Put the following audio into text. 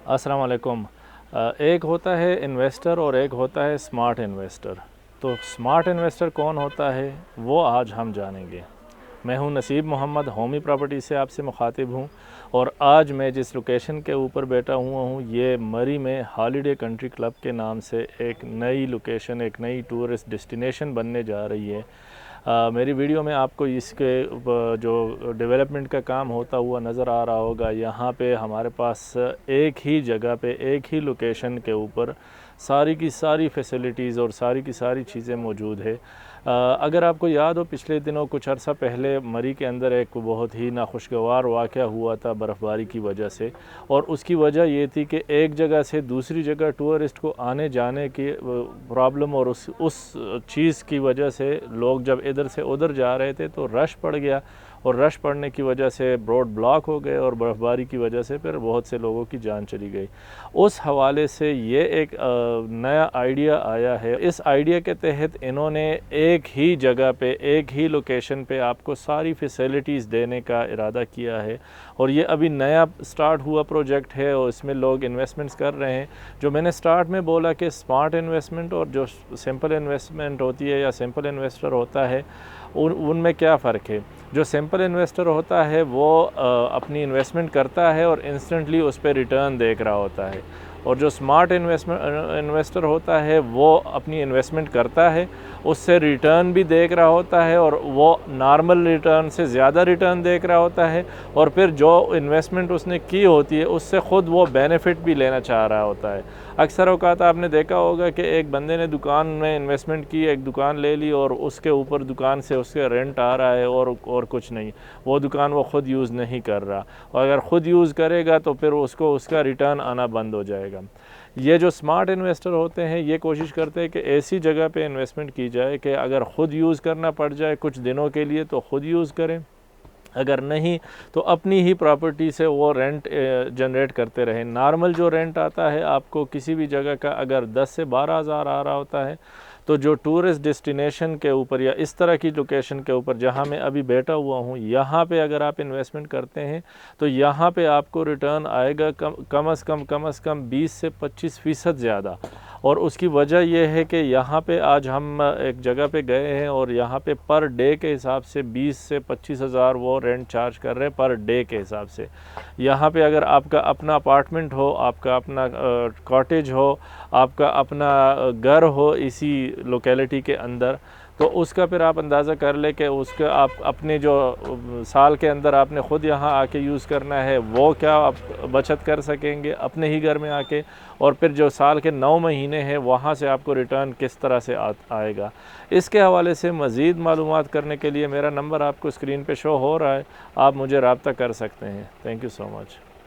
अस्सलाम वालेकुम। एक होता है इन्वेस्टर और एक होता है स्मार्ट इन्वेस्टर। तो स्मार्ट इन्वेस्टर कौन होता है वो आज हम जानेंगे। मैं हूं नसीब मोहम्मद, होमी प्रॉपर्टी से आपसे मुखातिब हूं और आज मैं जिस लोकेशन के ऊपर बैठा हुआ हूं ये मरी में हॉलीडे कंट्री क्लब के नाम से एक नई लोकेशन, एक नई टूरिस्ट डेस्टिनेशन बनने जा रही है। मेरी वीडियो में आपको इसके जो डेवलपमेंट का काम होता हुआ नज़र आ रहा होगा। यहाँ पे हमारे पास एक ही जगह पे, एक ही लोकेशन के ऊपर सारी की सारी फैसिलिटीज़ और सारी की सारी चीज़ें मौजूद है। अगर आपको याद हो, पिछले दिनों कुछ अर्सा पहले मरी के अंदर एक बहुत ही नाखुशगवार वाक़या हुआ था बर्फ़बारी की वजह से, और उसकी वजह ये थी कि एक जगह से दूसरी जगह टूरिस्ट को आने जाने की प्रॉब्लम, और उस चीज़ की वजह से लोग जब इधर से उधर जा रहे थे तो रश पड़ गया, और रश पड़ने की वजह से रोड ब्लॉक हो गए और बर्फ़बारी की वजह से फिर बहुत से लोगों की जान चली गई। उस हवाले से ये एक नया आइडिया आया है। इस आइडिया के तहत इन्होंने एक ही जगह पे, एक ही लोकेशन पे आपको सारी फैसिलिटीज़ देने का इरादा किया है, और ये अभी नया स्टार्ट हुआ प्रोजेक्ट है और इसमें लोग इन्वेस्टमेंट्स कर रहे हैं। जो मैंने स्टार्ट में बोला कि स्मार्ट इन्वेस्टमेंट और जो सिंपल इन्वेस्टमेंट होती है या सिंपल इन्वेस्टर होता है, उनमें क्या फ़र्क है। जो सिंपल इन्वेस्टर होता है वो अपनी इन्वेस्टमेंट करता है और इंस्टेंटली उस पर रिटर्न देख रहा होता है, और जो स्मार्ट इन्वेस्टर होता है वो अपनी इन्वेस्टमेंट करता है, उससे रिटर्न भी देख रहा होता है, और वो नॉर्मल रिटर्न से ज़्यादा रिटर्न देख रहा होता है, और फिर जो इन्वेस्टमेंट उसने की होती है उससे ख़ुद वो बेनिफिट भी लेना चाह रहा होता है। अक्सर औक़ात आपने देखा होगा कि एक बंदे ने दुकान में इन्वेस्टमेंट की, एक दुकान ले ली और उसके ऊपर दुकान से उसके रेंट आ रहा है और कुछ नहीं, वो दुकान वो ख़ुद यूज़ नहीं कर रहा, और अगर ख़ुद यूज़ करेगा तो फिर उसको उसका रिटर्न आना बंद हो जाएगा। ये जो स्मार्ट इन्वेस्टर होते हैं ये कोशिश करते हैं कि ऐसी जगह पे इन्वेस्टमेंट की जाए कि अगर ख़ुद यूज़ करना पड़ जाए कुछ दिनों के लिए तो ख़ुद यूज़ करें, अगर नहीं तो अपनी ही प्रॉपर्टी से वो रेंट जनरेट करते रहें। नॉर्मल जो रेंट आता है आपको किसी भी जगह का, अगर 10 से 12 हज़ार आ रहा होता है, तो जो टूरिस्ट डेस्टिनेशन के ऊपर या इस तरह की लोकेशन के ऊपर जहां मैं अभी बैठा हुआ हूं, यहां पे अगर आप इन्वेस्टमेंट करते हैं तो यहां पे आपको रिटर्न आएगा कम से कम 20 से 25% ज़्यादा। और उसकी वजह यह है कि यहाँ पे आज हम एक जगह पे गए हैं और यहाँ पे पर डे के हिसाब से 20 से 25 हज़ार वो रेंट चार्ज कर रहे हैं पर डे के हिसाब से। यहाँ पे अगर आपका अपना अपार्टमेंट हो, आपका अपना कॉटेज हो, आपका अपना घर हो इसी लोकेलिटी के अंदर, तो उसका फिर आप अंदाज़ा कर ले कि उसका आप अपने जो साल के अंदर आपने ख़ुद यहाँ आके यूज़ करना है वो क्या आप बचत कर सकेंगे अपने ही घर में आके, और फिर जो साल के 9 महीने हैं वहाँ से आपको रिटर्न किस तरह से आएगा। इसके हवाले से मज़ीद मालूमात करने के लिए मेरा नंबर आपको स्क्रीन पे शो हो रहा है, आप मुझे रब्ता कर सकते हैं। Thank you so much.